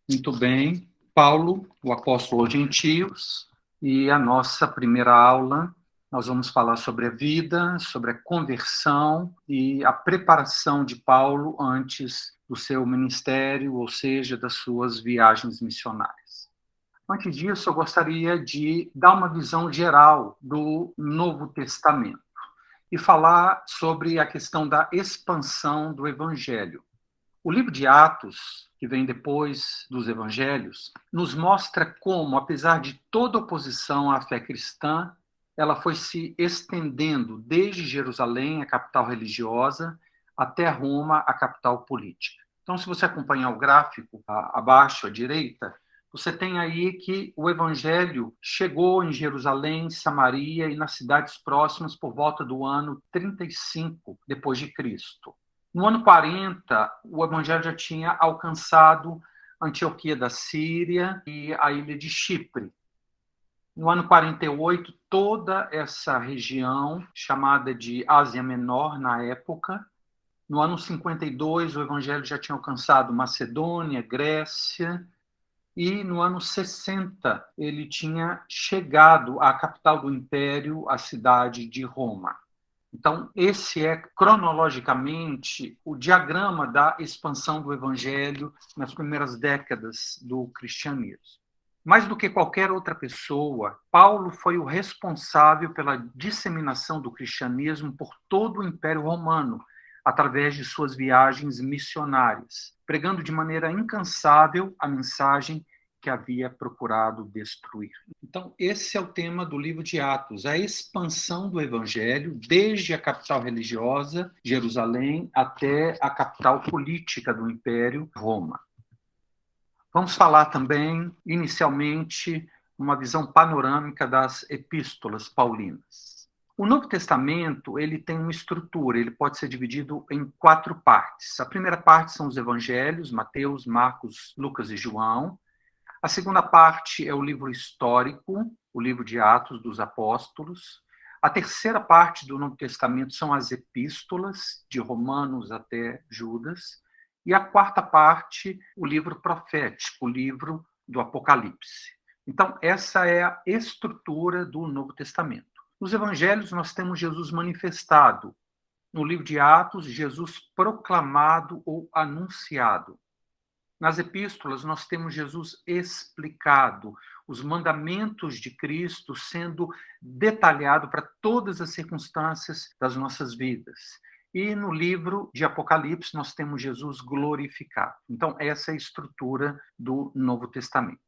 Muito bem. Paulo, o apóstolo aos gentios, e a nossa primeira aula, nós vamos falar sobre a vida, sobre a conversão e a preparação de Paulo antes do seu ministério, ou seja, das suas viagens missionárias. Antes disso, eu gostaria de dar uma visão geral do Novo Testamento e falar sobre a questão da expansão do Evangelho. O livro de Atos, que vem depois dos evangelhos, nos mostra como, apesar de toda oposição à fé cristã, ela foi se estendendo desde Jerusalém, a capital religiosa, até Roma, a capital política. Então, se você acompanhar o gráfico abaixo à direita, você tem aí que o evangelho chegou em Jerusalém, Samaria e nas cidades próximas por volta do ano 35 depois de Cristo. No ano 40, o evangelho já tinha alcançado Antioquia da Síria e a ilha de Chipre. No ano 48, toda essa região, chamada de Ásia Menor na época. No ano 52, o evangelho já tinha alcançado Macedônia, Grécia, e no ano 60 ele tinha chegado à capital do império, a cidade de Roma. Então, esse é, cronologicamente, o diagrama da expansão do evangelho nas primeiras décadas do cristianismo. Mais do que qualquer outra pessoa, Paulo foi o responsável pela disseminação do cristianismo por todo o Império Romano, através de suas viagens missionárias, pregando de maneira incansável a mensagem que havia procurado destruir. Então, esse é o tema do livro de Atos, a expansão do evangelho desde a capital religiosa, Jerusalém, até a capital política do Império, Roma. Vamos falar também, inicialmente, uma visão panorâmica das epístolas paulinas. O Novo Testamento ele tem uma estrutura, ele pode ser dividido em 4 partes. A primeira parte são os evangelhos, Mateus, Marcos, Lucas e João. A segunda parte é o livro histórico, o livro de Atos dos Apóstolos. A terceira parte do Novo Testamento são as epístolas, de Romanos até Judas. E a quarta parte, o livro profético, o livro do Apocalipse. Então, essa é a estrutura do Novo Testamento. Nos evangelhos, nós temos Jesus manifestado. No livro de Atos, Jesus proclamado ou anunciado. Nas epístolas, nós temos Jesus explicado, os mandamentos de Cristo sendo detalhado para todas as circunstâncias das nossas vidas. E no livro de Apocalipse, nós temos Jesus glorificado. Então, essa é a estrutura do Novo Testamento.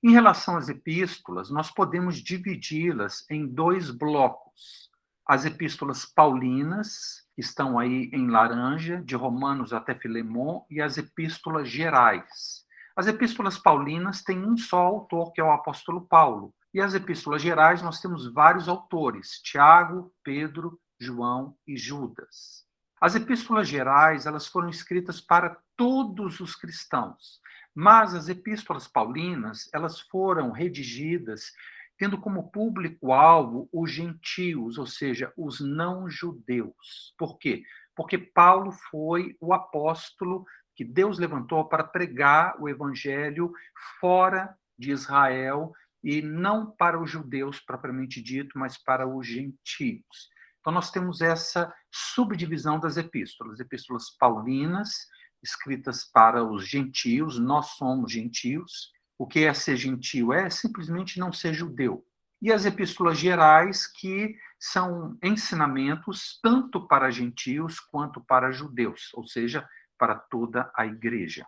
Em relação às epístolas, nós podemos dividi-las em 2 blocos. As epístolas paulinas, que estão aí em laranja, de Romanos até Filemon, e as epístolas gerais. As epístolas paulinas têm um só autor, que é o apóstolo Paulo. E as epístolas gerais nós temos vários autores, Tiago, Pedro, João e Judas. As epístolas gerais elas foram escritas para todos os cristãos, mas as epístolas paulinas elas foram redigidas tendo como público-alvo os gentios, ou seja, os não-judeus. Por quê? Porque Paulo foi o apóstolo que Deus levantou para pregar o evangelho fora de Israel e não para os judeus propriamente dito, mas para os gentios. Então, nós temos essa subdivisão das epístolas paulinas, escritas para os gentios, nós somos gentios. O que é ser gentio? É simplesmente não ser judeu. E as epístolas gerais, que são ensinamentos tanto para gentios quanto para judeus, ou seja, para toda a igreja.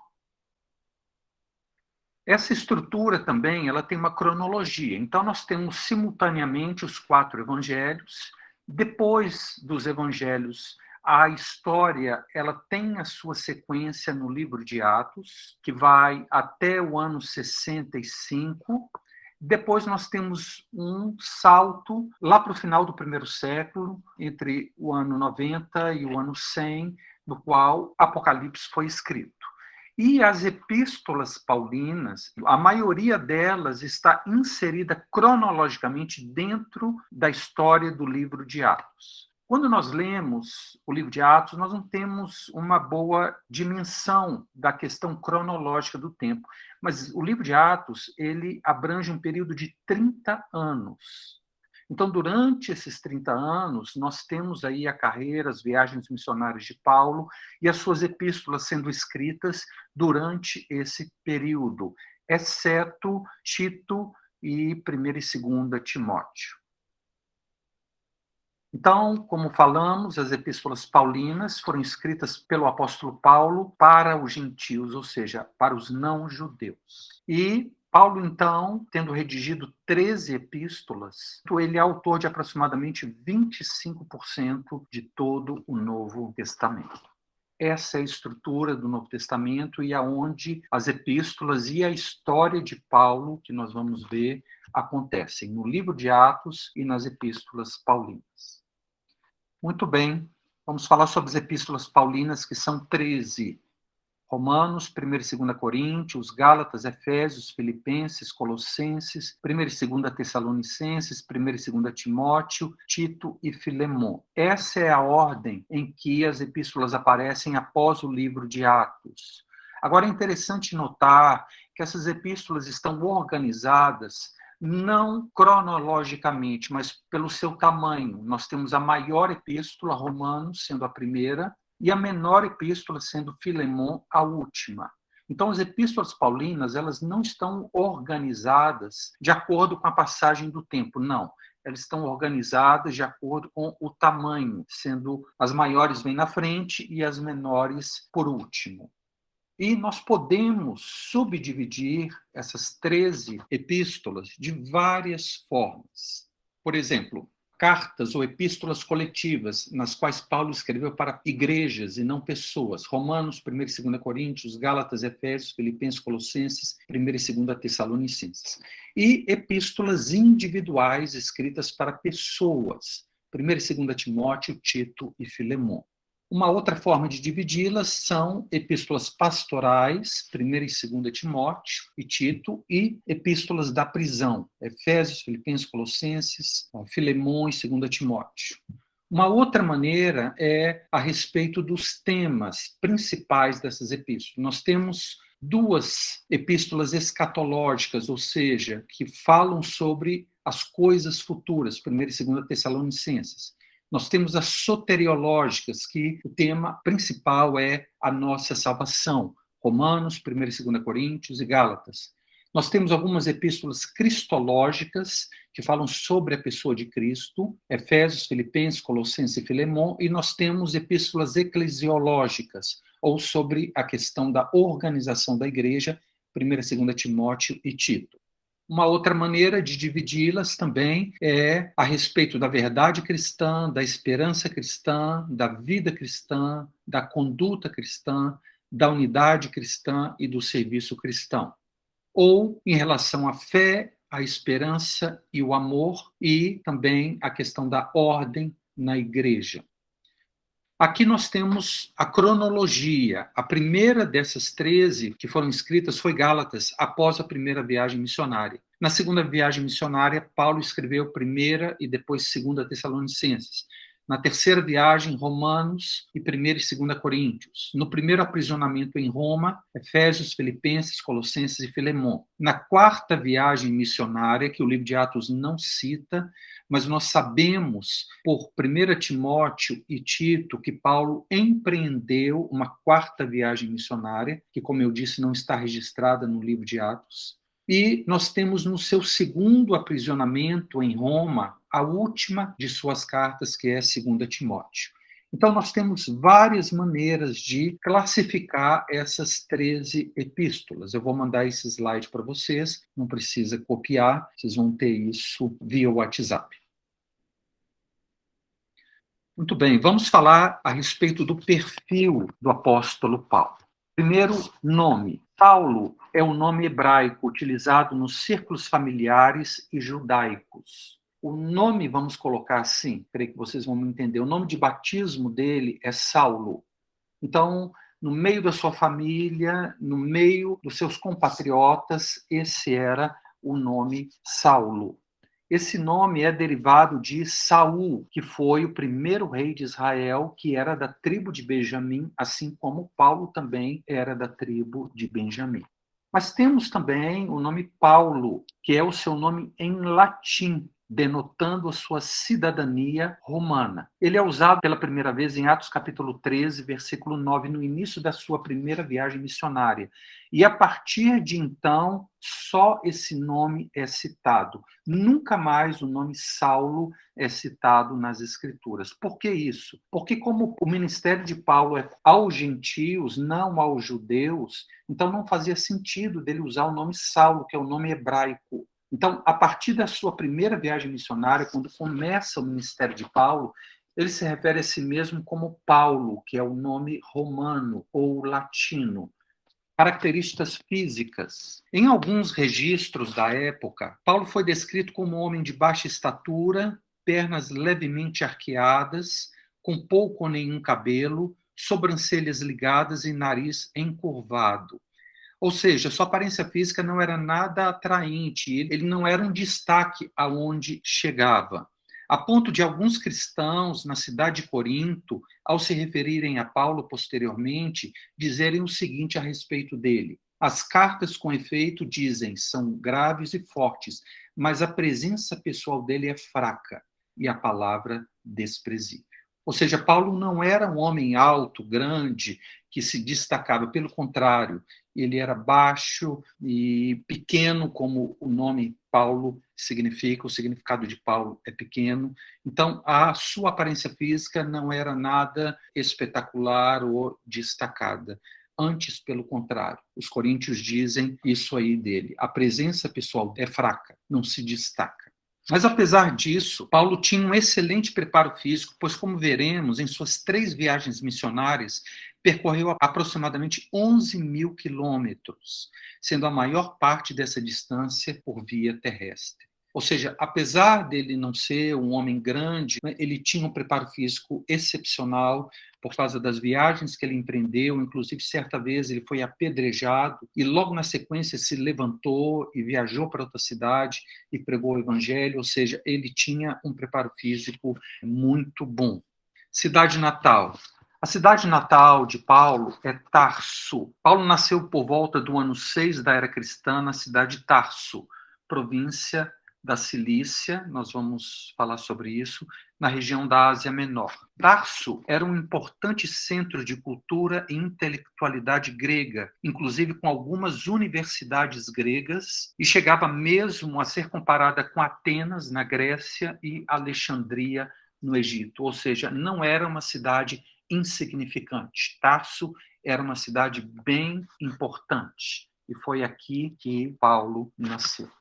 Essa estrutura também ela tem uma cronologia. Então, nós temos simultaneamente os 4 evangelhos. Depois dos evangelhos, a história ela tem a sua sequência no livro de Atos, que vai até o ano 65. Depois nós temos um salto lá para o final do 1º século, entre o ano 90 e o ano 100, no qual Apocalipse foi escrito. E as epístolas paulinas, a maioria delas está inserida cronologicamente dentro da história do livro de Atos. Quando nós lemos o livro de Atos, nós não temos uma boa dimensão da questão cronológica do tempo, mas o livro de Atos, ele abrange um período de 30 anos. Então, durante esses 30 anos, nós temos aí a carreira, as viagens missionárias de Paulo e as suas epístolas sendo escritas durante esse período, exceto Tito e 1ª e 2ª Timóteo. Então, como falamos, as epístolas paulinas foram escritas pelo apóstolo Paulo para os gentios, ou seja, para os não-judeus. E Paulo, então, tendo redigido 13 epístolas, ele é autor de aproximadamente 25% de todo o Novo Testamento. Essa é a estrutura do Novo Testamento e aonde as epístolas e a história de Paulo, que nós vamos ver, acontecem no livro de Atos e nas epístolas paulinas. Muito bem, vamos falar sobre as epístolas paulinas, que são 13. Romanos, 1ª e 2ª Coríntios, Gálatas, Efésios, Filipenses, Colossenses, 1ª e 2ª Tessalonicenses, 1ª e 2ª Timóteo, Tito e Filemon. Essa é a ordem em que as epístolas aparecem após o livro de Atos. Agora é interessante notar que essas epístolas estão organizadas não cronologicamente, mas pelo seu tamanho. Nós temos a maior epístola, Romanos, sendo a primeira, e a menor epístola sendo Filemon, a última. Então, as epístolas paulinas, elas não estão organizadas de acordo com a passagem do tempo, não. Elas estão organizadas de acordo com o tamanho, sendo as maiores vêm na frente e as menores por último. E nós podemos subdividir essas 13 epístolas de várias formas. Por exemplo, cartas ou epístolas coletivas, nas quais Paulo escreveu para igrejas e não pessoas. Romanos, 1ª e 2ª Coríntios, Gálatas, Efésios, Filipenses, Colossenses, 1ª e 2ª Tessalonicenses. E epístolas individuais escritas para pessoas. 1ª e 2ª Timóteo, Tito e Filemon. Uma outra forma de dividi-las são epístolas pastorais, 1ª e 2ª Timóteo e Tito, e epístolas da prisão, Efésios, Filipenses, Colossenses, Filemon e 2ª Timóteo. Uma outra maneira é a respeito dos temas principais dessas epístolas. Nós temos 2 epístolas escatológicas, ou seja, que falam sobre as coisas futuras, 1ª e 2ª Tessalonicenses. Nós temos as soteriológicas, que o tema principal é a nossa salvação, Romanos, 1ª e 2ª Coríntios e Gálatas. Nós temos algumas epístolas cristológicas, que falam sobre a pessoa de Cristo, Efésios, Filipenses, Colossenses e Filemon, e nós temos epístolas eclesiológicas, ou sobre a questão da organização da igreja, 1ª e 2ª Timóteo e Tito. Uma outra maneira de dividi-las também é a respeito da verdade cristã, da esperança cristã, da vida cristã, da conduta cristã, da unidade cristã e do serviço cristão. Ou em relação à fé, à esperança e o amor, e também a questão da ordem na igreja. Aqui nós temos a cronologia. A primeira dessas 13 que foram escritas foi Gálatas, após a primeira viagem missionária. Na segunda viagem missionária, Paulo escreveu 1ª e depois 2ª Tessalonicenses. Na terceira viagem, Romanos e 1ª e 2ª Coríntios. No primeiro aprisionamento em Roma, Efésios, Filipenses, Colossenses e Filemon. Na quarta viagem missionária, que o livro de Atos não cita, mas nós sabemos por 1ª Timóteo e Tito que Paulo empreendeu uma quarta viagem missionária, que, como eu disse, não está registrada no livro de Atos. E nós temos no seu segundo aprisionamento em Roma, a última de suas cartas, que é 2ª Timóteo. Então, nós temos várias maneiras de classificar essas 13 epístolas. Eu vou mandar esse slide para vocês, não precisa copiar, vocês vão ter isso via WhatsApp. Muito bem, vamos falar a respeito do perfil do apóstolo Paulo. Primeiro, nome. Paulo é um nome hebraico utilizado nos círculos familiares e judaicos. O nome, vamos colocar assim, creio que vocês vão me entender, o nome de batismo dele é Saulo. Então, no meio da sua família, no meio dos seus compatriotas, esse era o nome Saulo. Esse nome é derivado de Saul, que foi o primeiro rei de Israel, que era da tribo de Benjamim, assim como Paulo também era da tribo de Benjamim. Mas temos também o nome Paulo, que é o seu nome em latim, denotando a sua cidadania romana. Ele é usado pela primeira vez em Atos capítulo 13, versículo 9, no início da sua primeira viagem missionária. E a partir de então, só esse nome é citado. Nunca mais o nome Saulo é citado nas Escrituras. Por que isso? Porque como o ministério de Paulo é aos gentios, não aos judeus, então não fazia sentido dele usar o nome Saulo, que é o nome hebraico. Então, a partir da sua primeira viagem missionária, quando começa o ministério de Paulo, ele se refere a si mesmo como Paulo, que é o nome romano ou latino. Características físicas. Em alguns registros da época, Paulo foi descrito como um homem de baixa estatura, pernas levemente arqueadas, com pouco ou nenhum cabelo, sobrancelhas ligadas e nariz encurvado. Ou seja, sua aparência física não era nada atraente, ele não era um destaque aonde chegava. A ponto de alguns cristãos na cidade de Corinto, ao se referirem a Paulo posteriormente, dizerem o seguinte a respeito dele: as cartas com efeito dizem são graves e fortes, mas a presença pessoal dele é fraca e a palavra desprezível. Ou seja, Paulo não era um homem alto, grande, que se destacava, pelo contrário, ele era baixo e pequeno, como o nome Paulo significa, o significado de Paulo é pequeno. Então, a sua aparência física não era nada espetacular ou destacada. Antes, pelo contrário, os coríntios dizem isso aí dele. A presença pessoal é fraca, não se destaca. Mas, apesar disso, Paulo tinha um excelente preparo físico, pois, como veremos, em suas 3 viagens missionárias, percorreu aproximadamente 11 mil quilômetros, sendo a maior parte dessa distância por via terrestre. Ou seja, apesar dele não ser um homem grande, ele tinha um preparo físico excepcional por causa das viagens que ele empreendeu. Inclusive, certa vez ele foi apedrejado e logo na sequência se levantou e viajou para outra cidade e pregou o evangelho. Ou seja, ele tinha um preparo físico muito bom. Cidade natal. A cidade natal de Paulo é Tarso. Paulo nasceu por volta do ano 6 da era cristã na cidade de Tarso, província da Cilícia, nós vamos falar sobre isso, na região da Ásia Menor. Tarso era um importante centro de cultura e intelectualidade grega, inclusive com algumas universidades gregas, e chegava mesmo a ser comparada com Atenas, na Grécia, e Alexandria, no Egito. Ou seja, não era uma cidade insignificante. Tarso era uma cidade bem importante, e foi aqui que Paulo nasceu.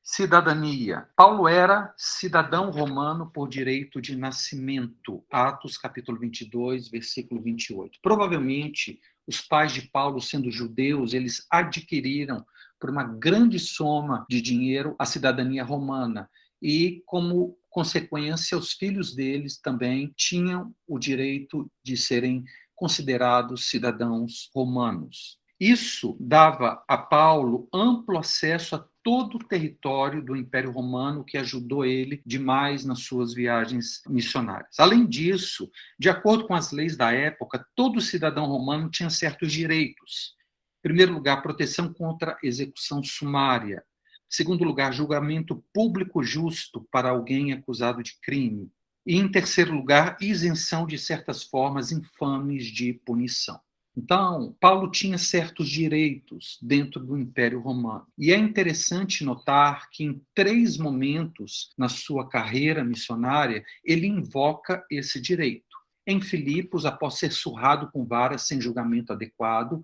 Cidadania. Paulo era cidadão romano por direito de nascimento. Atos, capítulo 22, versículo 28. Provavelmente, os pais de Paulo, sendo judeus, eles adquiriram por uma grande soma de dinheiro a cidadania romana. E, como consequência, os filhos deles também tinham o direito de serem considerados cidadãos romanos. Isso dava a Paulo amplo acesso a todo o território do Império Romano, que ajudou ele demais nas suas viagens missionárias. Além disso, de acordo com as leis da época, todo cidadão romano tinha certos direitos. Em primeiro lugar, proteção contra execução sumária. Em segundo lugar, julgamento público justo para alguém acusado de crime. E, em terceiro lugar, isenção de certas formas infames de punição. Então, Paulo tinha certos direitos dentro do Império Romano. E é interessante notar que em 3 momentos na sua carreira missionária, ele invoca esse direito. Em Filipos, após ser surrado com varas sem julgamento adequado,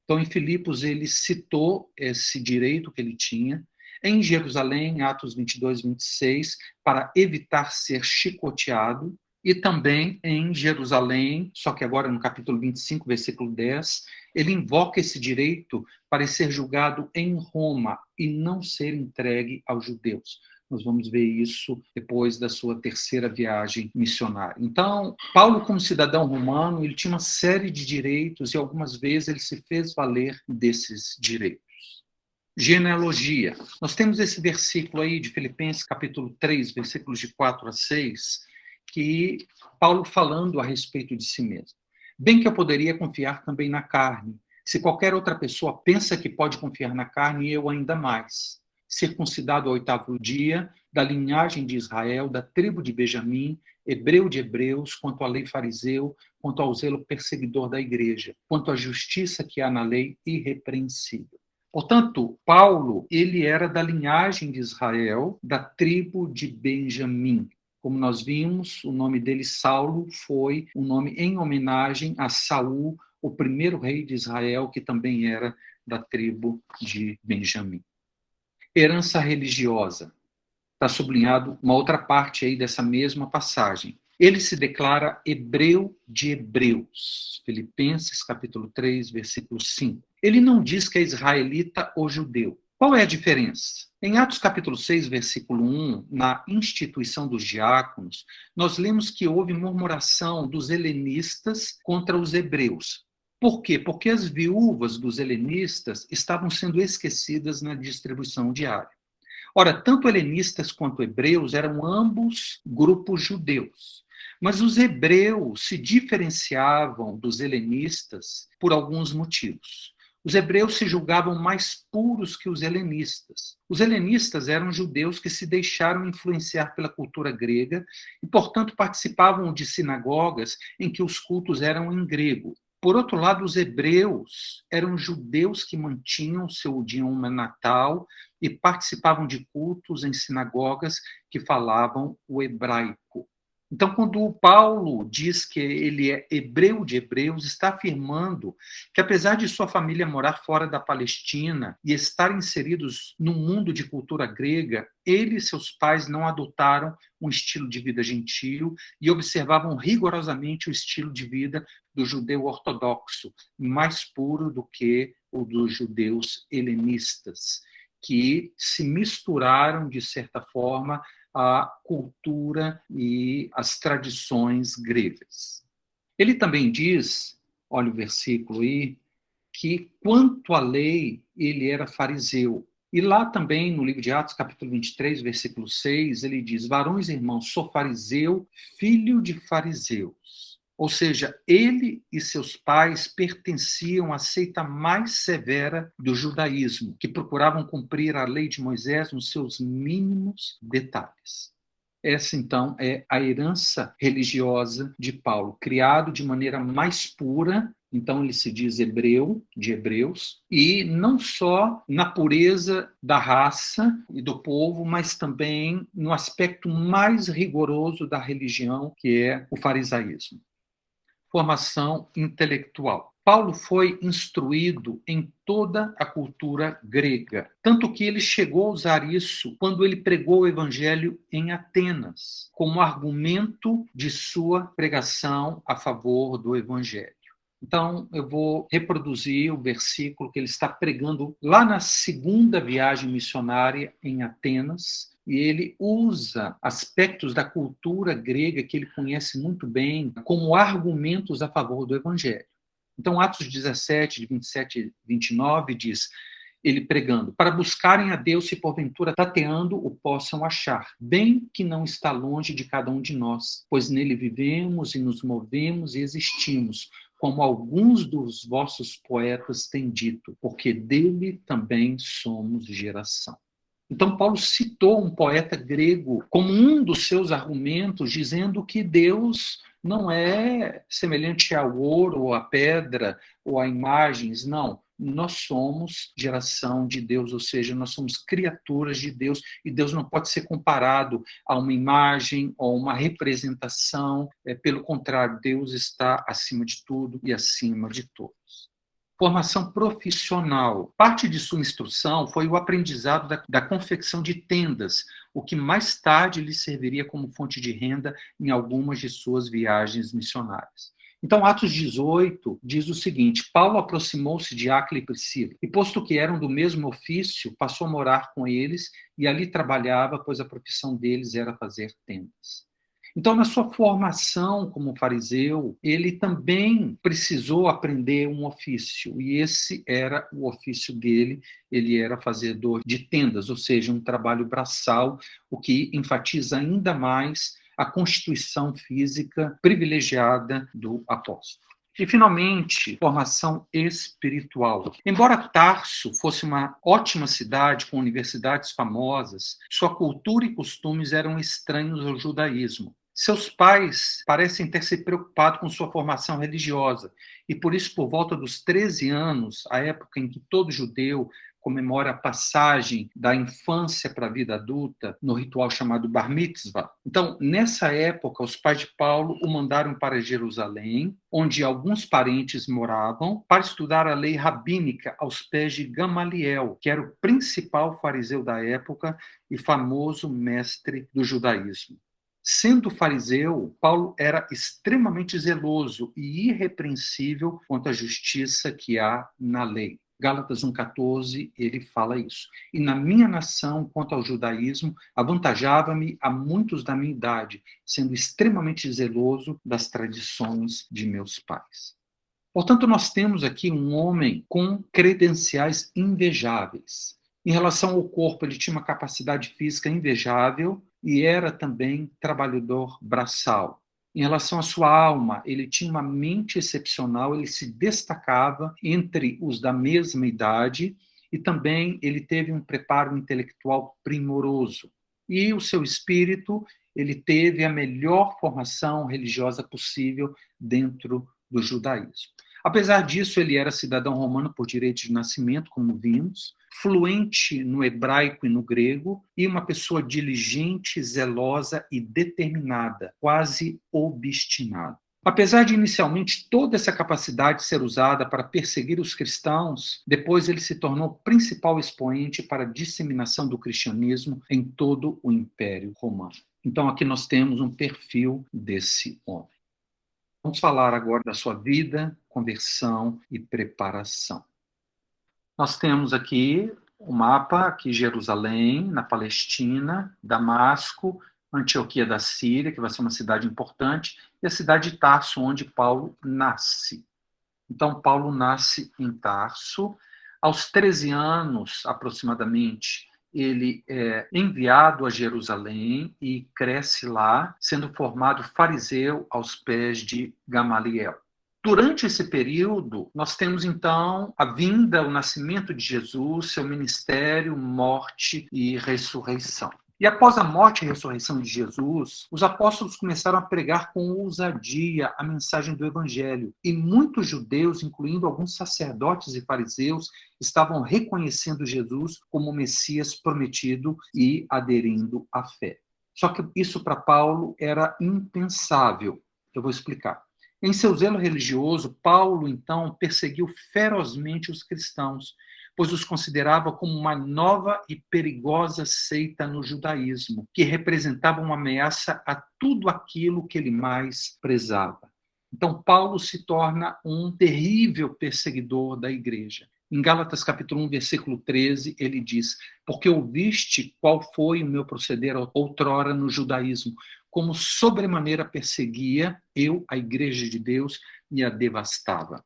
então em Filipos ele citou esse direito que ele tinha. Em Jerusalém, Atos 22, 26, para evitar ser chicoteado. E também em Jerusalém, só que agora no capítulo 25, versículo 10, ele invoca esse direito para ser julgado em Roma e não ser entregue aos judeus. Nós vamos ver isso depois da sua 3ª viagem missionária. Então, Paulo, como cidadão romano, ele tinha uma série de direitos e algumas vezes ele se fez valer desses direitos. Genealogia. Nós temos esse versículo aí de Filipenses, capítulo 3, versículos de 4 a 6, que Paulo falando a respeito de si mesmo. Bem que eu poderia confiar também na carne. Se qualquer outra pessoa pensa que pode confiar na carne, eu ainda mais. Circuncidado ao 8º dia, da linhagem de Israel, da tribo de Benjamim, hebreu de hebreus, quanto à lei fariseu, quanto ao zelo perseguidor da igreja, quanto à justiça que há na lei, irrepreensível. Portanto, Paulo, ele era da linhagem de Israel, da tribo de Benjamim. Como nós vimos, o nome dele, Saulo, foi um nome em homenagem a Saul, o primeiro rei de Israel, que também era da tribo de Benjamim. Herança religiosa. Está sublinhado uma outra parte aí dessa mesma passagem. Ele se declara hebreu de hebreus. Filipenses, capítulo 3, versículo 5. Ele não diz que é israelita ou judeu. Qual é a diferença? Em Atos capítulo 6, versículo 1, na instituição dos diáconos, nós lemos que houve murmuração dos helenistas contra os hebreus. Por quê? Porque as viúvas dos helenistas estavam sendo esquecidas na distribuição diária. Ora, tanto helenistas quanto hebreus eram ambos grupos judeus. Mas os hebreus se diferenciavam dos helenistas por alguns motivos. Os hebreus se julgavam mais puros que os helenistas. Os helenistas eram judeus que se deixaram influenciar pela cultura grega e, portanto, participavam de sinagogas em que os cultos eram em grego. Por outro lado, os hebreus eram judeus que mantinham seu idioma natal e participavam de cultos em sinagogas que falavam o hebraico. Então, quando Paulo diz que ele é hebreu de hebreus, está afirmando que, apesar de sua família morar fora da Palestina e estar inseridos no mundo de cultura grega, ele e seus pais não adotaram um estilo de vida gentio e observavam rigorosamente o estilo de vida do judeu ortodoxo, mais puro do que o dos judeus helenistas, que se misturaram, de certa forma, à cultura e às tradições gregas. Ele também diz, olha o versículo aí, que quanto à lei, ele era fariseu. E lá também, no livro de Atos, capítulo 23, versículo 6, ele diz: varões e irmãos, sou fariseu, filho de fariseus. Ou seja, ele e seus pais pertenciam à seita mais severa do judaísmo, que procuravam cumprir a lei de Moisés nos seus mínimos detalhes. Essa, então, é a herança religiosa de Paulo, criado de maneira mais pura. Então, ele se diz hebreu, de hebreus, e não só na pureza da raça e do povo, mas também no aspecto mais rigoroso da religião, que é o farisaísmo. Formação intelectual. Paulo foi instruído em toda a cultura grega, tanto que ele chegou a usar isso quando ele pregou o evangelho em Atenas, como argumento de sua pregação a favor do evangelho. Então, eu vou reproduzir o versículo que ele está pregando lá na segunda viagem missionária em Atenas, e ele usa aspectos da cultura grega que ele conhece muito bem como argumentos a favor do evangelho. Então, Atos 17, de 27 e 29, diz, ele pregando, para buscarem a Deus se porventura tateando o possam achar, bem que não está longe de cada um de nós, pois nele vivemos e nos movemos e existimos, como alguns dos vossos poetas têm dito, porque dele também somos geração. Então, Paulo citou um poeta grego como um dos seus argumentos, dizendo que Deus não é semelhante ao ouro, ou à pedra, ou a imagens, não. Nós somos geração de Deus, ou seja, nós somos criaturas de Deus, e Deus não pode ser comparado a uma imagem ou uma representação. Pelo contrário, Deus está acima de tudo e acima de todos. Formação profissional. Parte de sua instrução foi o aprendizado da confecção de tendas, o que mais tarde lhe serviria como fonte de renda em algumas de suas viagens missionárias. Então, Atos 18 diz o seguinte: Paulo aproximou-se de Áquila e Priscila, e posto que eram do mesmo ofício, passou a morar com eles e ali trabalhava, pois a profissão deles era fazer tendas. Então, na sua formação como fariseu, ele também precisou aprender um ofício, e esse era o ofício dele. Ele era fazedor de tendas, ou seja, um trabalho braçal, o que enfatiza ainda mais a constituição física privilegiada do apóstolo. E, finalmente, formação espiritual. Embora Tarso fosse uma ótima cidade com universidades famosas, sua cultura e costumes eram estranhos ao judaísmo. Seus pais parecem ter se preocupado com sua formação religiosa, e por isso, por volta dos 13 anos, a época em que todo judeu comemora a passagem da infância para a vida adulta, no ritual chamado Bar Mitzvah. Então, nessa época, os pais de Paulo o mandaram para Jerusalém, onde alguns parentes moravam, para estudar a lei rabínica aos pés de Gamaliel, que era o principal fariseu da época e famoso mestre do judaísmo. Sendo fariseu, Paulo era extremamente zeloso e irrepreensível quanto à justiça que há na lei. Gálatas 1,14, ele fala isso. E na minha nação, quanto ao judaísmo, avantajava-me a muitos da minha idade, sendo extremamente zeloso das tradições de meus pais. Portanto, nós temos aqui um homem com credenciais invejáveis. Em relação ao corpo, ele tinha uma capacidade física invejável e era também trabalhador braçal. Em relação à sua alma, ele tinha uma mente excepcional, ele se destacava entre os da mesma idade e também ele teve um preparo intelectual primoroso. E o seu espírito, ele teve a melhor formação religiosa possível dentro do judaísmo. Apesar disso, ele era cidadão romano por direito de nascimento, como vimos, fluente no hebraico e no grego, e uma pessoa diligente, zelosa e determinada, quase obstinada. Apesar de inicialmente toda essa capacidade ser usada para perseguir os cristãos, depois ele se tornou o principal expoente para a disseminação do cristianismo em todo o Império Romano. Então aqui nós temos um perfil desse homem. Vamos falar agora da sua vida, conversão e preparação. Nós temos aqui o mapa, aqui Jerusalém, na Palestina, Damasco, Antioquia da Síria, que vai ser uma cidade importante, e a cidade de Tarso, onde Paulo nasce. Então, Paulo nasce em Tarso. Aos 13 anos, aproximadamente, ele é enviado a Jerusalém e cresce lá, sendo formado fariseu aos pés de Gamaliel. Durante esse período, nós temos então a vinda, o nascimento de Jesus, seu ministério, morte e ressurreição. E após a morte e ressurreição de Jesus, os apóstolos começaram a pregar com ousadia a mensagem do Evangelho. E muitos judeus, incluindo alguns sacerdotes e fariseus, estavam reconhecendo Jesus como o Messias prometido e aderindo à fé. Só que isso para Paulo era impensável. Eu vou explicar. Em seu zelo religioso, Paulo, então, perseguiu ferozmente os cristãos, pois os considerava como uma nova e perigosa seita no judaísmo, que representava uma ameaça a tudo aquilo que ele mais prezava. Então, Paulo se torna um terrível perseguidor da igreja. Em Gálatas capítulo 1, versículo 13, ele diz: porque ouviste qual foi o meu proceder outrora no judaísmo, como sobremaneira perseguia eu a igreja de Deus e a devastava.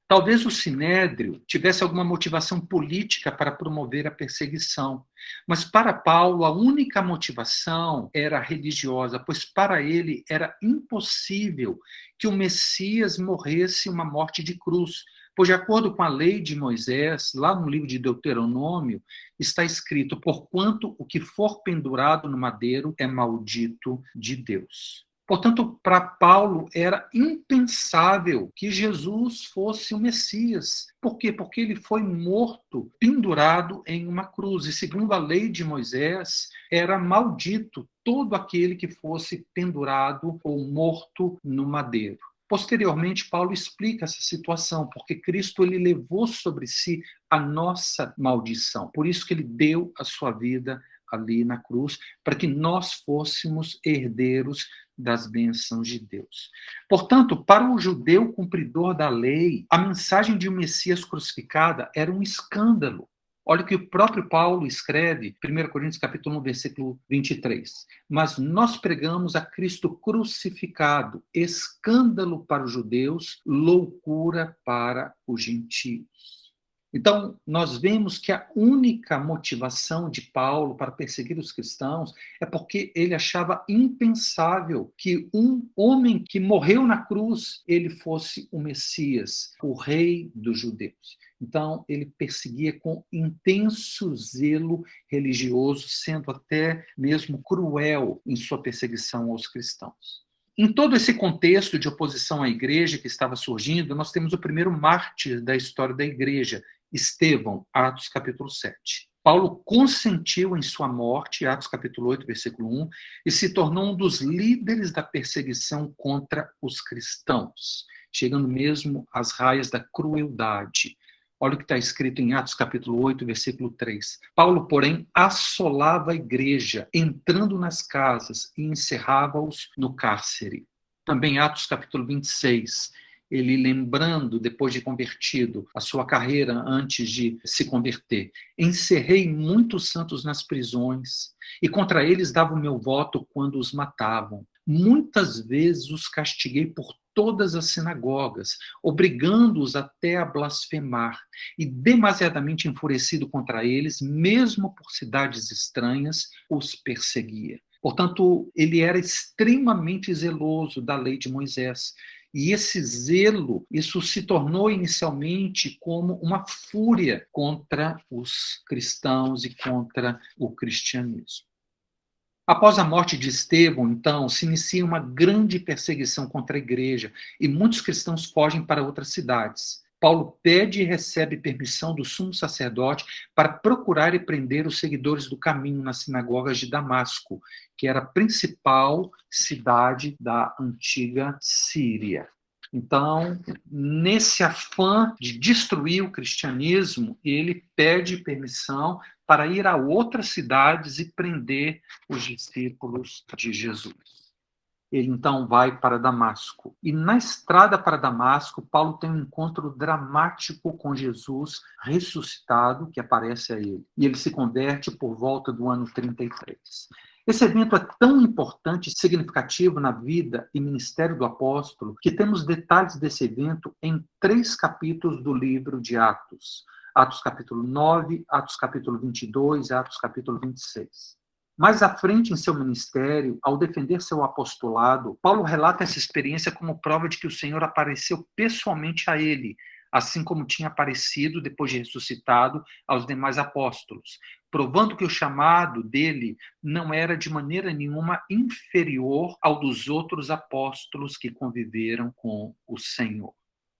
Talvez o Sinédrio tivesse alguma motivação política para promover a perseguição, mas para Paulo a única motivação era religiosa, pois para ele era impossível que o Messias morresse uma morte de cruz, pois de acordo com a lei de Moisés, lá no livro de Deuteronômio, está escrito: porquanto o que for pendurado no madeiro é maldito de Deus. Portanto, para Paulo era impensável que Jesus fosse o Messias. Por quê? Porque ele foi morto, pendurado em uma cruz. E segundo a lei de Moisés, era maldito todo aquele que fosse pendurado ou morto no madeiro. Posteriormente, Paulo explica essa situação, porque Cristo ele levou sobre si a nossa maldição. Por isso que ele deu a sua vida ali na cruz, para que nós fôssemos herdeiros das bênçãos de Deus. Portanto, para o judeu cumpridor da lei, a mensagem de um Messias crucificado era um escândalo. Olha o que o próprio Paulo escreve, 1 Coríntios capítulo 1, versículo 23. Mas nós pregamos a Cristo crucificado, escândalo para os judeus, loucura para os gentios. Então, nós vemos que a única motivação de Paulo para perseguir os cristãos é porque ele achava impensável que um homem que morreu na cruz, ele fosse o Messias, o rei dos judeus. Então, ele perseguia com intenso zelo religioso, sendo até mesmo cruel em sua perseguição aos cristãos. Em todo esse contexto de oposição à igreja que estava surgindo, nós temos o primeiro mártir da história da igreja, Estevão, Atos capítulo 7. Paulo consentiu em sua morte, Atos capítulo 8, versículo 1, e se tornou um dos líderes da perseguição contra os cristãos, chegando mesmo às raias da crueldade. Olha o que está escrito em Atos capítulo 8, versículo 3. Paulo, porém, assolava a igreja, entrando nas casas e encerrava-os no cárcere. Também Atos capítulo 26. Ele lembrando, depois de convertido, a sua carreira antes de se converter. Encerrei muitos santos nas prisões, e contra eles dava o meu voto quando os matavam. Muitas vezes os castiguei por todas as sinagogas, obrigando-os até a blasfemar, e demasiadamente enfurecido contra eles, mesmo por cidades estranhas, os perseguia. Portanto, ele era extremamente zeloso da lei de Moisés. E esse zelo, isso se tornou inicialmente como uma fúria contra os cristãos e contra o cristianismo. Após a morte de Estevão, então, se inicia uma grande perseguição contra a igreja e muitos cristãos fogem para outras cidades. Paulo pede e recebe permissão do sumo sacerdote para procurar e prender os seguidores do caminho nas sinagogas de Damasco, que era a principal cidade da antiga Síria. Então, nesse afã de destruir o cristianismo, ele pede permissão para ir a outras cidades e prender os discípulos de Jesus. Ele então vai para Damasco. E na estrada para Damasco, Paulo tem um encontro dramático com Jesus ressuscitado, que aparece a ele. E ele se converte por volta do ano 33. Esse evento é tão importante e significativo na vida e ministério do apóstolo que temos detalhes desse evento em 3 capítulos do livro de Atos. Atos capítulo 9, Atos capítulo 22 e Atos capítulo 26. Mais à frente em seu ministério, ao defender seu apostolado, Paulo relata essa experiência como prova de que o Senhor apareceu pessoalmente a ele, assim como tinha aparecido, depois de ressuscitado, aos demais apóstolos, provando que o chamado dele não era de maneira nenhuma inferior ao dos outros apóstolos que conviveram com o Senhor.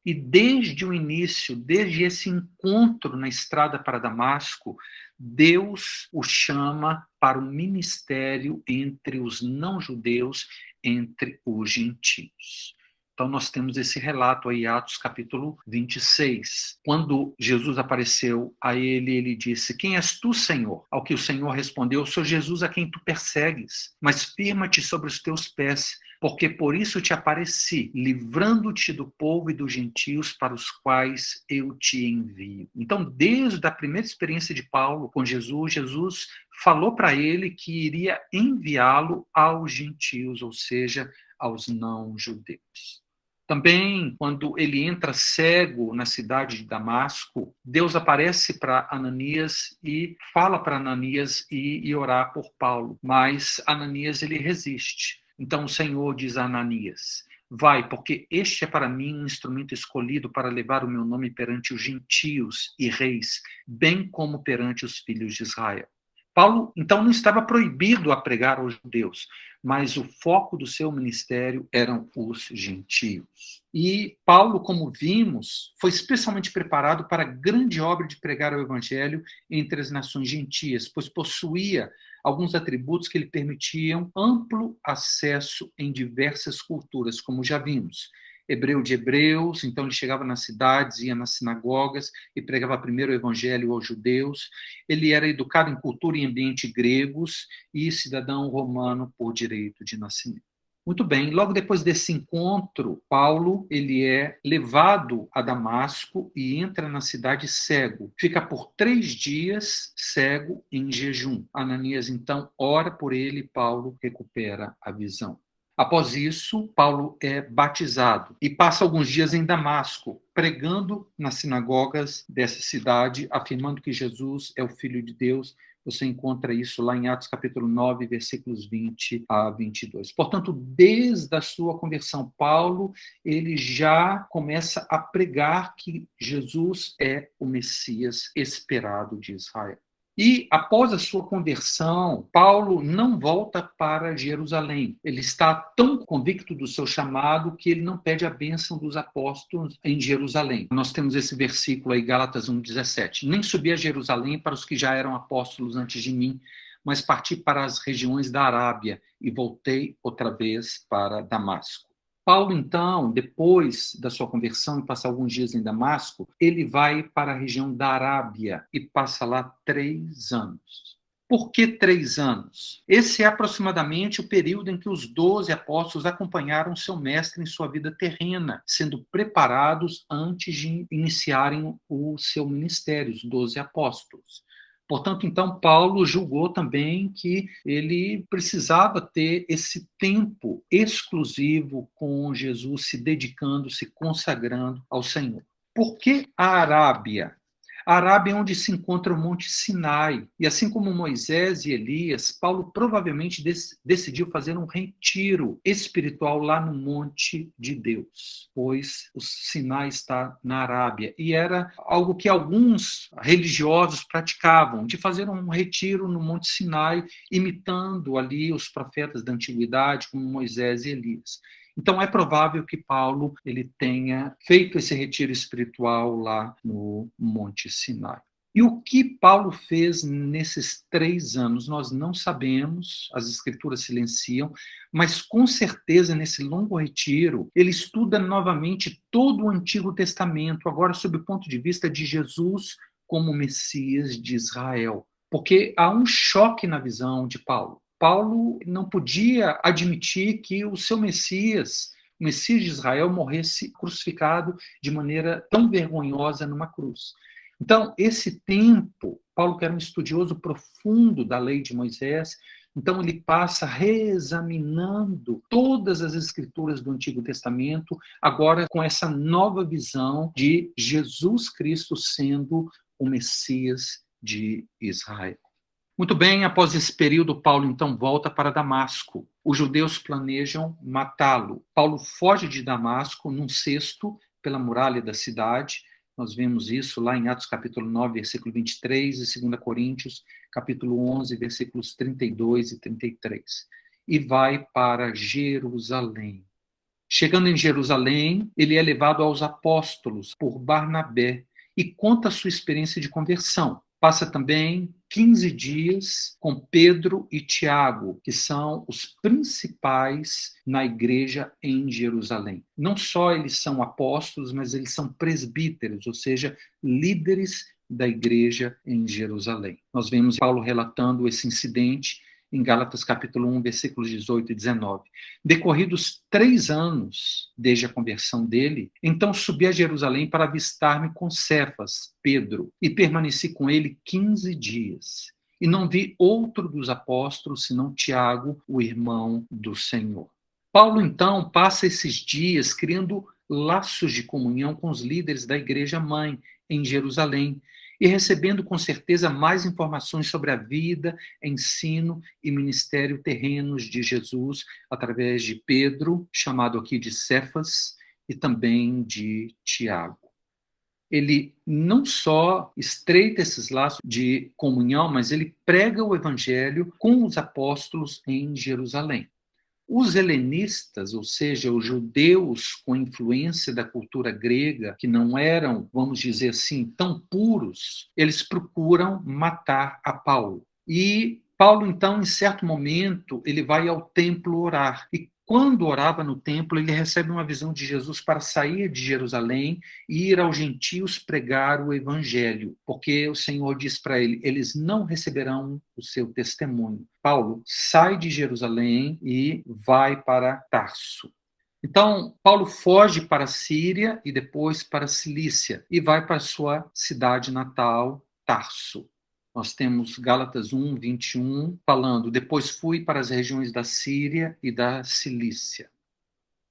E desde o início, desde esse encontro na estrada para Damasco, Deus o chama para o ministério entre os não-judeus, entre os gentios. Então, nós temos esse relato aí, Atos capítulo 26. Quando Jesus apareceu a ele, ele disse: "Quem és tu, Senhor?" Ao que o Senhor respondeu: "Sou Jesus a quem tu persegues, mas firma-te sobre os teus pés, porque por isso te apareci, livrando-te do povo e dos gentios para os quais eu te envio." Então, desde a primeira experiência de Paulo com Jesus, Jesus falou para ele que iria enviá-lo aos gentios, ou seja, aos não-judeus. Também, quando ele entra cego na cidade de Damasco, Deus aparece para Ananias e fala para Ananias ir orar por Paulo, mas Ananias ele resiste. Então o Senhor diz a Ananias: "Vai, porque este é para mim um instrumento escolhido para levar o meu nome perante os gentios e reis, bem como perante os filhos de Israel." Paulo, então, não estava proibido a pregar aos judeus, mas o foco do seu ministério eram os gentios. E Paulo, como vimos, foi especialmente preparado para a grande obra de pregar o evangelho entre as nações gentias, pois possuía alguns atributos que lhe permitiam amplo acesso em diversas culturas, como já vimos. Hebreu de hebreus, então ele chegava nas cidades, ia nas sinagogas e pregava primeiro o evangelho aos judeus. Ele era educado em cultura e ambiente gregos e cidadão romano por direito de nascimento. Muito bem, logo depois desse encontro, Paulo ele é levado a Damasco e entra na cidade cego. Fica por 3 dias cego em jejum. Ananias então ora por ele e Paulo recupera a visão. Após isso, Paulo é batizado e passa alguns dias em Damasco, pregando nas sinagogas dessa cidade, afirmando que Jesus é o Filho de Deus. Você encontra isso lá em Atos capítulo 9, versículos 20 a 22. Portanto, desde a sua conversão, Paulo, ele já começa a pregar que Jesus é o Messias esperado de Israel. E, após a sua conversão, Paulo não volta para Jerusalém. Ele está tão convicto do seu chamado que ele não pede a bênção dos apóstolos em Jerusalém. Nós temos esse versículo aí, Gálatas 1,17. Nem subi a Jerusalém para os que já eram apóstolos antes de mim, mas parti para as regiões da Arábia e voltei outra vez para Damasco. Paulo, então, depois da sua conversão e passar alguns dias em Damasco, ele vai para a região da Arábia e passa lá 3 anos. Por que 3 anos? Esse é aproximadamente o período em que os 12 apóstolos acompanharam seu mestre em sua vida terrena, sendo preparados antes de iniciarem o seu ministério, os 12 apóstolos. Portanto, então, Paulo julgou também que ele precisava ter esse tempo exclusivo com Jesus, se dedicando, se consagrando ao Senhor. Por que a Arábia? A Arábia é onde se encontra o Monte Sinai. E assim como Moisés e Elias, Paulo provavelmente decidiu fazer um retiro espiritual lá no Monte de Deus, pois o Sinai está na Arábia. E era algo que alguns religiosos praticavam, de fazer um retiro no Monte Sinai, imitando ali os profetas da antiguidade, como Moisés e Elias. Então, é provável que Paulo ele tenha feito esse retiro espiritual lá no Monte Sinai. E o que Paulo fez nesses 3 anos, nós não sabemos, as escrituras silenciam, mas com certeza nesse longo retiro, ele estuda novamente todo o Antigo Testamento, agora sob o ponto de vista de Jesus como Messias de Israel. Porque há um choque na visão de Paulo. Paulo não podia admitir que o seu Messias, o Messias de Israel, morresse crucificado de maneira tão vergonhosa numa cruz. Então, esse tempo, Paulo, que era um estudioso profundo da lei de Moisés, então ele passa reexaminando todas as escrituras do Antigo Testamento, agora com essa nova visão de Jesus Cristo sendo o Messias de Israel. Muito bem, após esse período, Paulo então volta para Damasco. Os judeus planejam matá-lo. Paulo foge de Damasco num cesto pela muralha da cidade. Nós vemos isso lá em Atos capítulo 9, versículo 23, e 2 Coríntios, capítulo 11, versículos 32 e 33. E vai para Jerusalém. Chegando em Jerusalém, ele é levado aos apóstolos por Barnabé e conta a sua experiência de conversão. Passa também 15 dias com Pedro e Tiago, que são os principais na igreja em Jerusalém. Não só eles são apóstolos, mas eles são presbíteros, ou seja, líderes da igreja em Jerusalém. Nós vemos Paulo relatando esse incidente em Gálatas capítulo 1, versículos 18 e 19. Decorridos 3 anos desde a conversão dele, então subi a Jerusalém para avistar-me com Cefas, Pedro, e permaneci com ele 15 dias. E não vi outro dos apóstolos, senão Tiago, o irmão do Senhor. Paulo, então, passa esses dias criando laços de comunhão com os líderes da igreja-mãe em Jerusalém, e recebendo com certeza mais informações sobre a vida, ensino e ministério terrenos de Jesus através de Pedro, chamado aqui de Cefas, e também de Tiago. Ele não só estreita esses laços de comunhão, mas ele prega o evangelho com os apóstolos em Jerusalém. Os helenistas, ou seja, os judeus com influência da cultura grega, que não eram, vamos dizer assim, tão puros, eles procuram matar a Paulo. E Paulo, então, em certo momento, ele vai ao templo orar. E Quando orava no templo, ele recebe uma visão de Jesus para sair de Jerusalém e ir aos gentios pregar o evangelho, porque o Senhor diz para ele: eles não receberão o seu testemunho. Paulo sai de Jerusalém e vai para Tarso. Então, Paulo foge para a Síria e depois para a Cilícia e vai para a sua cidade natal, Tarso. Nós temos Gálatas 1, 21, falando: depois fui para as regiões da Síria e da Cilícia.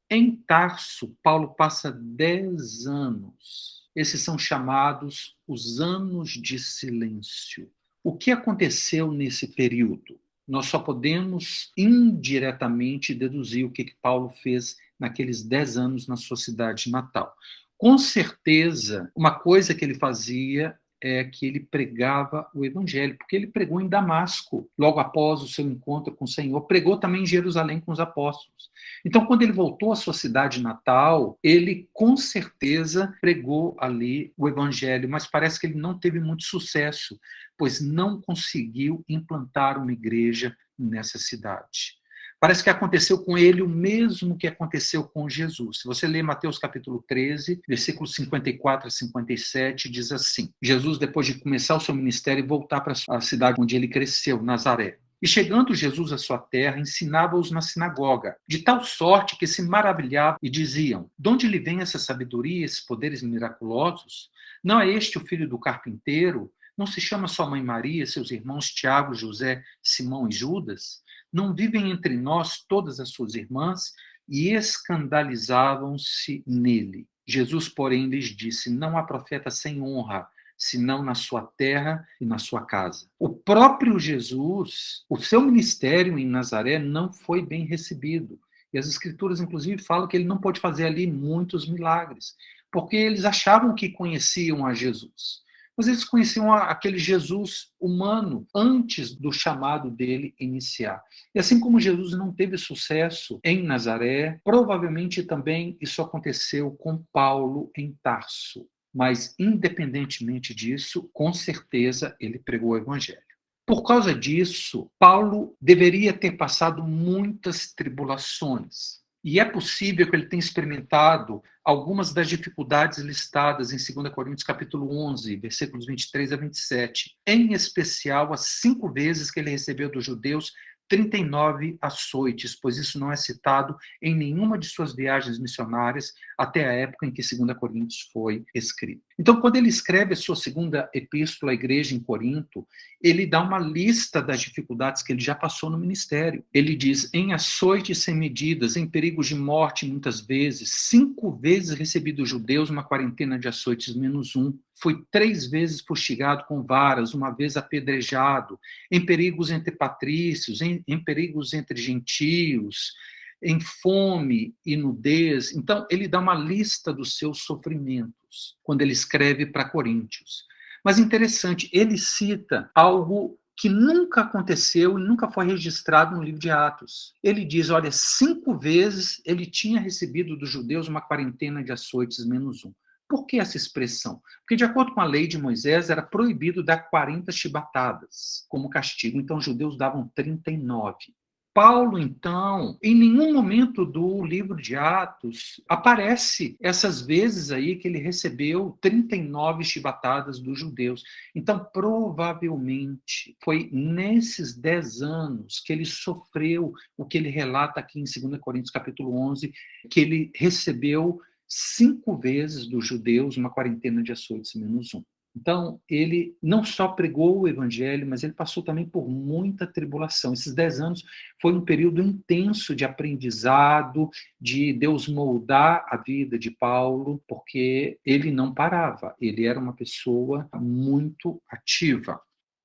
Em Tarso, Paulo passa 10 anos. Esses são chamados os anos de silêncio. O que aconteceu nesse período? Nós só podemos indiretamente deduzir o que Paulo fez naqueles 10 anos na sua cidade natal. Com certeza, uma coisa que ele fazia é que ele pregava o evangelho, porque ele pregou em Damasco, logo após o seu encontro com o Senhor, pregou também em Jerusalém com os apóstolos. Então, quando ele voltou à sua cidade natal, ele com certeza pregou ali o evangelho, mas parece que ele não teve muito sucesso, pois não conseguiu implantar uma igreja nessa cidade. Parece que aconteceu com ele o mesmo que aconteceu com Jesus. Se você ler Mateus capítulo 13, versículos 54 a 57, diz assim: Jesus, depois de começar o seu ministério e voltar para a cidade onde ele cresceu, Nazaré. E chegando Jesus à sua terra, ensinava-os na sinagoga, de tal sorte que se maravilhavam e diziam: de onde lhe vem essa sabedoria e esses poderes miraculosos? Não é este o filho do carpinteiro? Não se chama sua mãe Maria, seus irmãos Tiago, José, Simão e Judas? Não vivem entre nós todas as suas irmãs? E escandalizavam-se nele. Jesus, porém, lhes disse: não há profeta sem honra, senão na sua terra e na sua casa. O próprio Jesus, o seu ministério em Nazaré não foi bem recebido. E as escrituras, inclusive, falam que ele não pôde fazer ali muitos milagres, porque eles achavam que conheciam a Jesus. Mas eles conheciam aquele Jesus humano antes do chamado dele iniciar. E assim como Jesus não teve sucesso em Nazaré, provavelmente também isso aconteceu com Paulo em Tarso. Mas, independentemente disso, com certeza ele pregou o evangelho. Por causa disso, Paulo deveria ter passado muitas tribulações. E é possível que ele tenha experimentado algumas das dificuldades listadas em 2 Coríntios capítulo 11, versículos 23 a 27, em especial as 5 vezes que ele recebeu dos judeus 39 açoites, pois isso não é citado em nenhuma de suas viagens missionárias até a época em que 2 Coríntios foi escrito. Então, quando ele escreve a sua segunda epístola à igreja em Corinto, ele dá uma lista das dificuldades que ele já passou no ministério. Ele diz: em açoites sem medidas, em perigos de morte muitas vezes, 5 vezes recebi dos judeus uma quarentena de açoites menos 1. Fui 3 vezes fustigado com varas, uma vez apedrejado, em perigos entre patrícios, em perigos entre gentios, em fome e nudez. Então, ele dá uma lista dos seus sofrimentos quando ele escreve para Coríntios. Mas interessante, ele cita algo que nunca aconteceu e nunca foi registrado no livro de Atos. Ele diz: olha, 5 vezes ele tinha recebido dos judeus uma quarentena de açoites menos 1. Por que essa expressão? Porque, de acordo com a lei de Moisés, era proibido dar 40 chibatadas como castigo. Então, os judeus davam 39. Paulo, então, em nenhum momento do livro de Atos aparece essas vezes aí que ele recebeu 39 chibatadas dos judeus. Então, provavelmente, foi nesses 10 anos que ele sofreu o que ele relata aqui em 2 Coríntios capítulo 11, que ele recebeu 5 vezes dos judeus uma quarentena de açoites menos 1. Então, ele não só pregou o evangelho, mas ele passou também por muita tribulação. Esses 10 anos foi um período intenso de aprendizado, de Deus moldar a vida de Paulo, porque ele não parava, ele era uma pessoa muito ativa.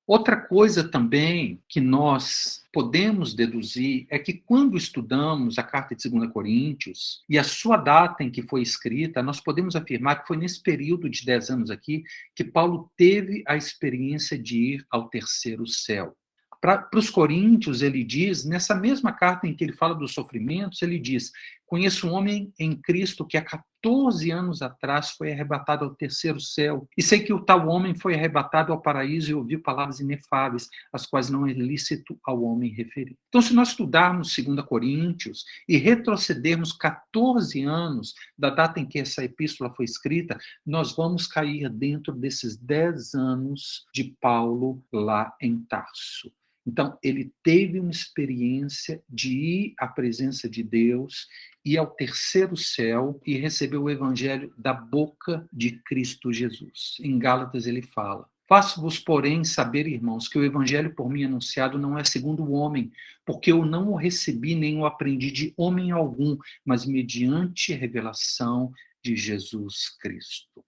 Outra coisa também que nós podemos deduzir é que quando estudamos a carta de 2 Coríntios e a sua data em que foi escrita, nós podemos afirmar que foi nesse período de 10 anos aqui que Paulo teve a experiência de ir ao terceiro céu. Para os coríntios, ele diz, nessa mesma carta em que ele fala dos sofrimentos, ele diz: Conheço um homem em Cristo que há 14 anos atrás foi arrebatado ao terceiro céu. E sei que o tal homem foi arrebatado ao paraíso e ouviu palavras inefáveis, as quais não é lícito ao homem referir. Então, se nós estudarmos 2 Coríntios e retrocedermos 14 anos da data em que essa epístola foi escrita, nós vamos cair dentro desses 10 anos de Paulo lá em Tarso. Então, ele teve uma experiência de ir à presença de Deus, ir ao terceiro céu e receber o evangelho da boca de Cristo Jesus. Em Gálatas ele fala: faço-vos, porém, saber, irmãos, que o evangelho por mim anunciado não é segundo o homem, porque eu não o recebi nem o aprendi de homem algum, mas mediante revelação de Jesus Cristo.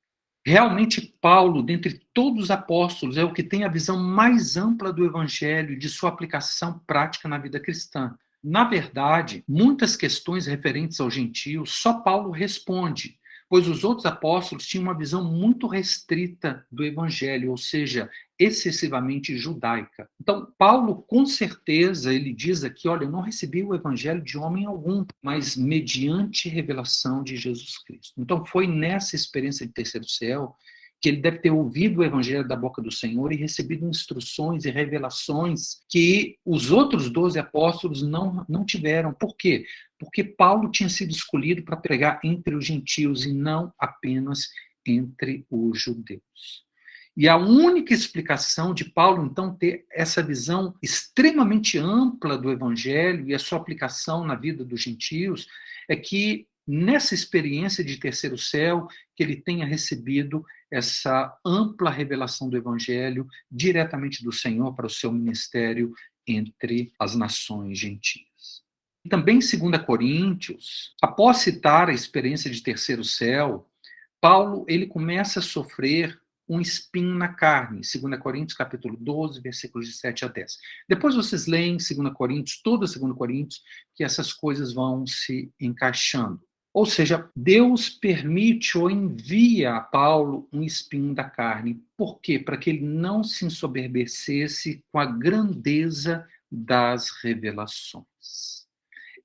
Realmente, Paulo, dentre todos os apóstolos, é o que tem a visão mais ampla do evangelho e de sua aplicação prática na vida cristã. Na verdade, muitas questões referentes aos gentios, só Paulo responde, pois os outros apóstolos tinham uma visão muito restrita do evangelho, ou seja, excessivamente judaica. Então, Paulo, com certeza, ele diz aqui, olha, eu não recebi o evangelho de homem algum, mas mediante revelação de Jesus Cristo. Então, foi nessa experiência de terceiro céu que ele deve ter ouvido o evangelho da boca do Senhor e recebido instruções e revelações que os outros 12 apóstolos não tiveram. Por quê? Porque Paulo tinha sido escolhido para pregar entre os gentios e não apenas entre os judeus. E a única explicação de Paulo, então, ter essa visão extremamente ampla do evangelho e a sua aplicação na vida dos gentios é que nessa experiência de terceiro céu que ele tenha recebido essa ampla revelação do evangelho diretamente do Senhor para o seu ministério entre as nações gentias. E também em 2 Coríntios, após citar a experiência de terceiro céu, Paulo ele começa a sofrer um espinho na carne, 2 Coríntios capítulo 12, versículos de 7 a 10. Depois vocês leem 2 Coríntios, todo 2 Coríntios, que essas coisas vão se encaixando. Ou seja, Deus permite ou envia a Paulo um espinho da carne. Por quê? Para que ele não se ensoberbecesse com a grandeza das revelações.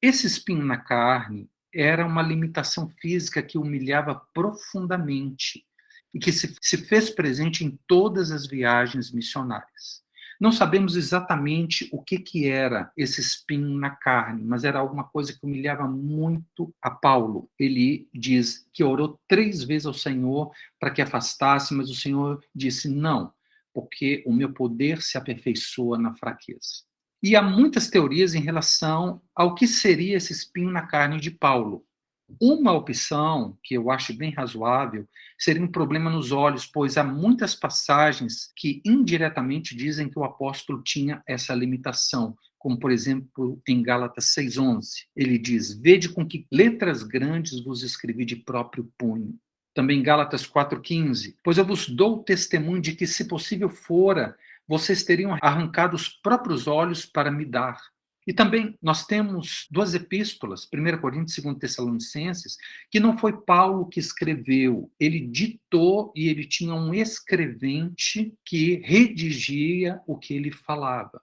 Esse espinho na carne era uma limitação física que humilhava profundamente e que se fez presente em todas as viagens missionárias. Não sabemos exatamente o que era esse espinho na carne, mas era alguma coisa que humilhava muito a Paulo. Ele diz que orou 3 vezes ao Senhor para que afastasse, mas o Senhor disse não, porque o meu poder se aperfeiçoa na fraqueza. E há muitas teorias em relação ao que seria esse espinho na carne de Paulo. Uma opção, que eu acho bem razoável, seria um problema nos olhos, pois há muitas passagens que indiretamente dizem que o apóstolo tinha essa limitação, como, por exemplo, em Gálatas 6,11. Ele diz: vede com que letras grandes vos escrevi de próprio punho. Também em Gálatas 4,15. Pois eu vos dou testemunho de que, se possível fora, vocês teriam arrancado os próprios olhos para me dar. E também nós temos 2 epístolas, 1 Coríntios e 2 Tessalonicenses, que não foi Paulo que escreveu, ele ditou e ele tinha um escrevente que redigia o que ele falava.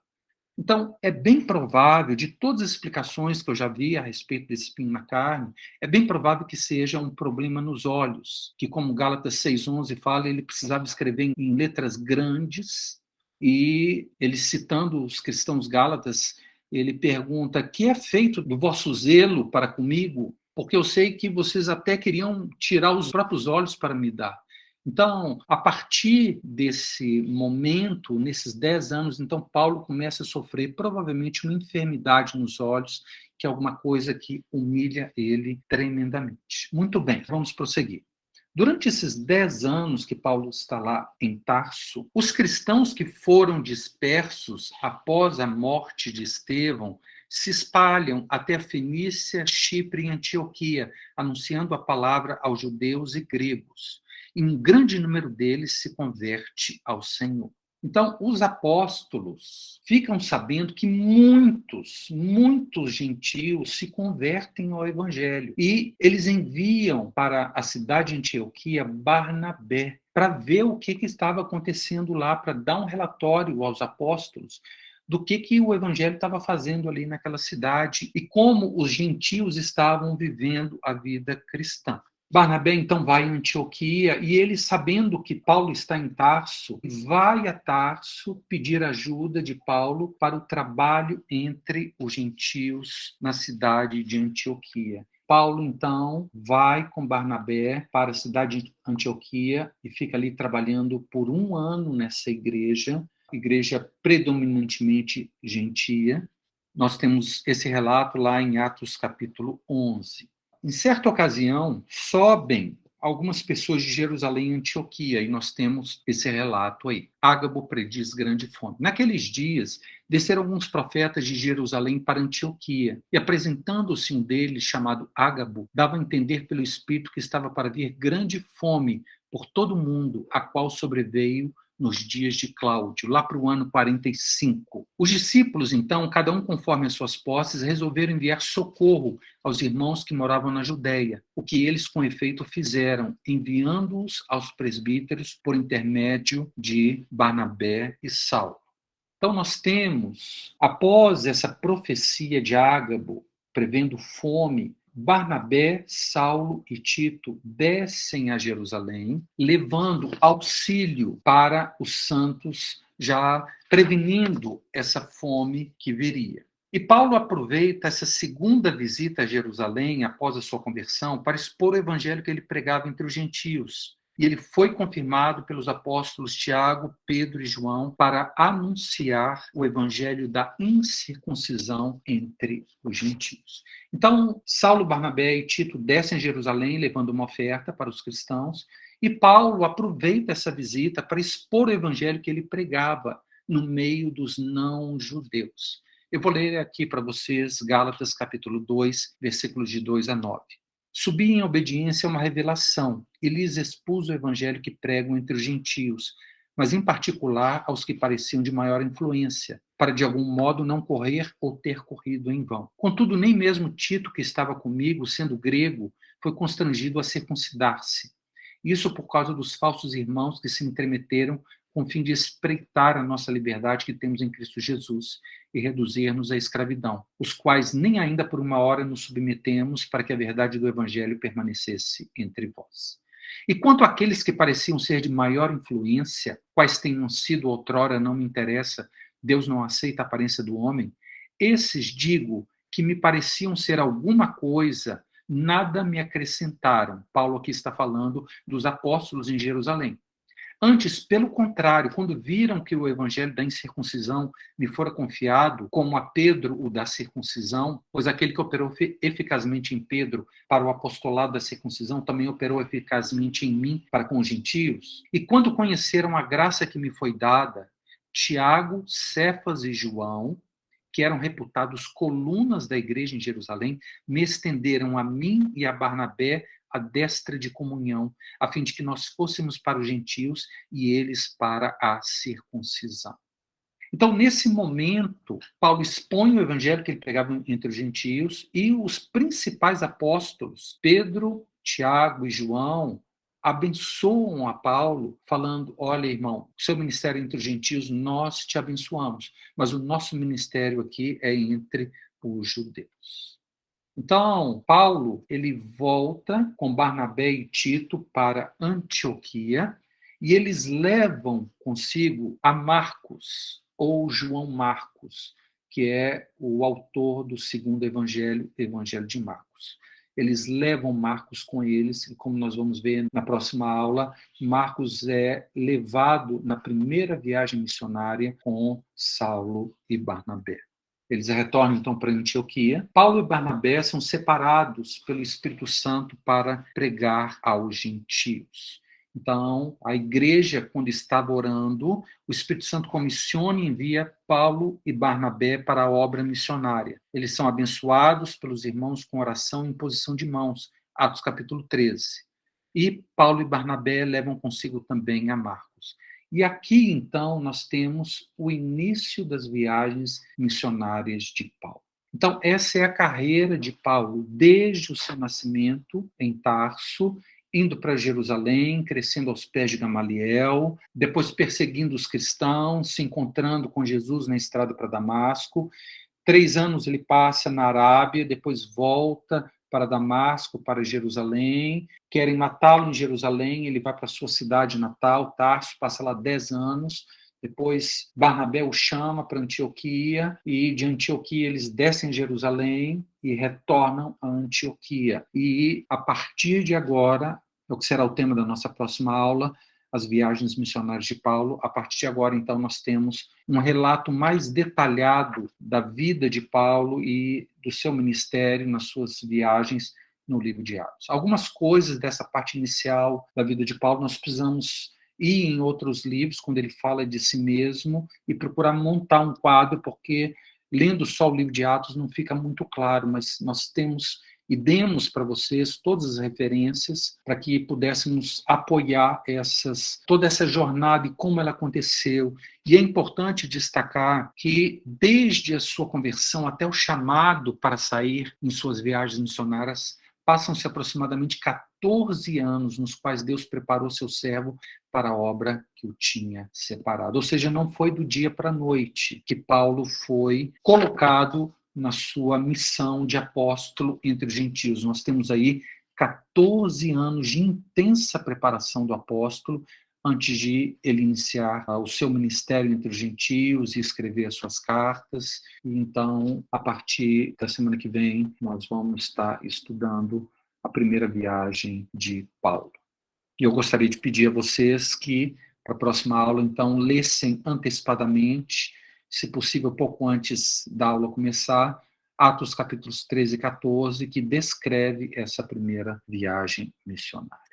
Então, é bem provável, de todas as explicações que eu já vi a respeito desse espinho na carne, é bem provável que seja um problema nos olhos, que, como Gálatas 6,11 fala, ele precisava escrever em letras grandes, e ele, citando os cristãos gálatas, ele pergunta: que é feito do vosso zelo para comigo? Porque eu sei que vocês até queriam tirar os próprios olhos para me dar. Então, a partir desse momento, nesses 10 anos, então Paulo começa a sofrer provavelmente uma enfermidade nos olhos, que é alguma coisa que humilha ele tremendamente. Muito bem, vamos prosseguir. Durante esses 10 anos que Paulo está lá em Tarso, os cristãos que foram dispersos após a morte de Estevão se espalham até a Fenícia, Chipre e Antioquia, anunciando a palavra aos judeus e gregos. E um grande número deles se converte ao Senhor. Então, os apóstolos ficam sabendo que muitos gentios se convertem ao evangelho. E eles enviam para a cidade de Antioquia Barnabé para ver o que estava acontecendo lá, para dar um relatório aos apóstolos, do que o evangelho estava fazendo ali naquela cidade e como os gentios estavam vivendo a vida cristã. Barnabé então vai em Antioquia e ele, sabendo que Paulo está em Tarso, vai a Tarso pedir ajuda de Paulo para o trabalho entre os gentios na cidade de Antioquia. Paulo, então, vai com Barnabé para a cidade de Antioquia e fica ali trabalhando por 1 ano nessa igreja predominantemente gentia. Nós temos esse relato lá em Atos capítulo 11. Em certa ocasião, sobem algumas pessoas de Jerusalém e Antioquia, e nós temos esse relato aí. Ágabo prediz grande fome. Naqueles dias, desceram alguns profetas de Jerusalém para Antioquia, e apresentando-se um deles, chamado Ágabo, dava a entender pelo Espírito que estava para vir grande fome por todo o mundo, a qual sobreveio nos dias de Cláudio, lá para o ano 45. Os discípulos, então, cada um conforme as suas posses, resolveram enviar socorro aos irmãos que moravam na Judéia, o que eles, com efeito, fizeram, enviando-os aos presbíteros por intermédio de Barnabé e Saulo. Então, nós temos, após essa profecia de Ágabo, prevendo fome, Barnabé, Saulo e Tito descem a Jerusalém, levando auxílio para os santos, já prevenindo essa fome que viria. E Paulo aproveita essa segunda visita a Jerusalém, após a sua conversão, para expor o evangelho que ele pregava entre os gentios. E ele foi confirmado pelos apóstolos Tiago, Pedro e João para anunciar o evangelho da incircuncisão entre os gentios. Então, Saulo, Barnabé e Tito descem a Jerusalém levando uma oferta para os cristãos, e Paulo aproveita essa visita para expor o evangelho que ele pregava no meio dos não-judeus. Eu vou ler aqui para vocês Gálatas capítulo 2, versículos de 2 a 9. Subi em obediência a uma revelação e lhes expus o evangelho que prego entre os gentios, mas em particular aos que pareciam de maior influência, para de algum modo não correr ou ter corrido em vão. Contudo, nem mesmo Tito, que estava comigo, sendo grego, foi constrangido a circuncidar-se. Isso por causa dos falsos irmãos que se entremeteram com o fim de espreitar a nossa liberdade que temos em Cristo Jesus e reduzir-nos à escravidão, os quais nem ainda por uma hora nos submetemos para que a verdade do Evangelho permanecesse entre vós. E quanto àqueles que pareciam ser de maior influência, quais tenham sido outrora, não me interessa, Deus não aceita a aparência do homem, esses digo que me pareciam ser alguma coisa, nada me acrescentaram. Paulo aqui está falando dos apóstolos em Jerusalém. Antes, pelo contrário, quando viram que o evangelho da incircuncisão me fora confiado, como a Pedro o da circuncisão, pois aquele que operou eficazmente em Pedro para o apostolado da circuncisão também operou eficazmente em mim para com os gentios. E quando conheceram a graça que me foi dada, Tiago, Cefas e João, que eram reputados colunas da igreja em Jerusalém, me estenderam a mim e a Barnabé a destra de comunhão, a fim de que nós fôssemos para os gentios e eles para a circuncisão. Então, nesse momento, Paulo expõe o evangelho que ele pregava entre os gentios e os principais apóstolos, Pedro, Tiago e João, abençoam a Paulo, falando: olha, irmão, seu ministério entre os gentios, nós te abençoamos, mas o nosso ministério aqui é entre os judeus. Então, Paulo, ele volta com Barnabé e Tito para Antioquia e eles levam consigo a Marcos, ou João Marcos, que é o autor do segundo evangelho, Evangelho de Marcos. Eles levam Marcos com eles, e como nós vamos ver na próxima aula, Marcos é levado na primeira viagem missionária com Saulo e Barnabé. Eles retornam, então, para Antioquia. Paulo e Barnabé são separados pelo Espírito Santo para pregar aos gentios. Então, a igreja, quando estava orando, o Espírito Santo comissiona e envia Paulo e Barnabé para a obra missionária. Eles são abençoados pelos irmãos com oração e imposição de mãos, Atos capítulo 13. E Paulo e Barnabé levam consigo também a Marcos. E aqui, então, nós temos o início das viagens missionárias de Paulo. Então, essa é a carreira de Paulo, desde o seu nascimento em Tarso indo para Jerusalém, crescendo aos pés de Gamaliel, depois perseguindo os cristãos, se encontrando com Jesus na estrada para Damasco. 3 anos ele passa na Arábia, depois volta para Damasco, para Jerusalém. Querem matá-lo em Jerusalém, ele vai para a sua cidade natal, Tarso, passa lá 10 anos. Depois Barnabé o chama para Antioquia, e de Antioquia eles descem em Jerusalém e retornam a Antioquia. E a partir de agora, é o que será o tema da nossa próxima aula, as viagens missionárias de Paulo. A partir de agora, então, nós temos um relato mais detalhado da vida de Paulo e do seu ministério nas suas viagens no livro de Atos. Algumas coisas dessa parte inicial da vida de Paulo nós precisamos ir em outros livros, quando ele fala de si mesmo, e procurar montar um quadro, porque lendo só o livro de Atos não fica muito claro, mas nós temos e demos para vocês todas as referências para que pudéssemos apoiar toda essa jornada e como ela aconteceu. E é importante destacar que, desde a sua conversão até o chamado para sair em suas viagens missionárias, passam-se aproximadamente 14 anos nos quais Deus preparou seu servo para a obra que o tinha separado. Ou seja, não foi do dia para a noite que Paulo foi colocado na sua missão de apóstolo entre os gentios. Nós temos aí 14 anos de intensa preparação do apóstolo antes de ele iniciar o seu ministério entre os gentios e escrever as suas cartas. E então, a partir da semana que vem, nós vamos estar estudando a primeira viagem de Paulo. E eu gostaria de pedir a vocês que, para a próxima aula, então, lessem antecipadamente, se possível, pouco antes da aula começar, Atos capítulos 13 e 14, que descreve essa primeira viagem missionária.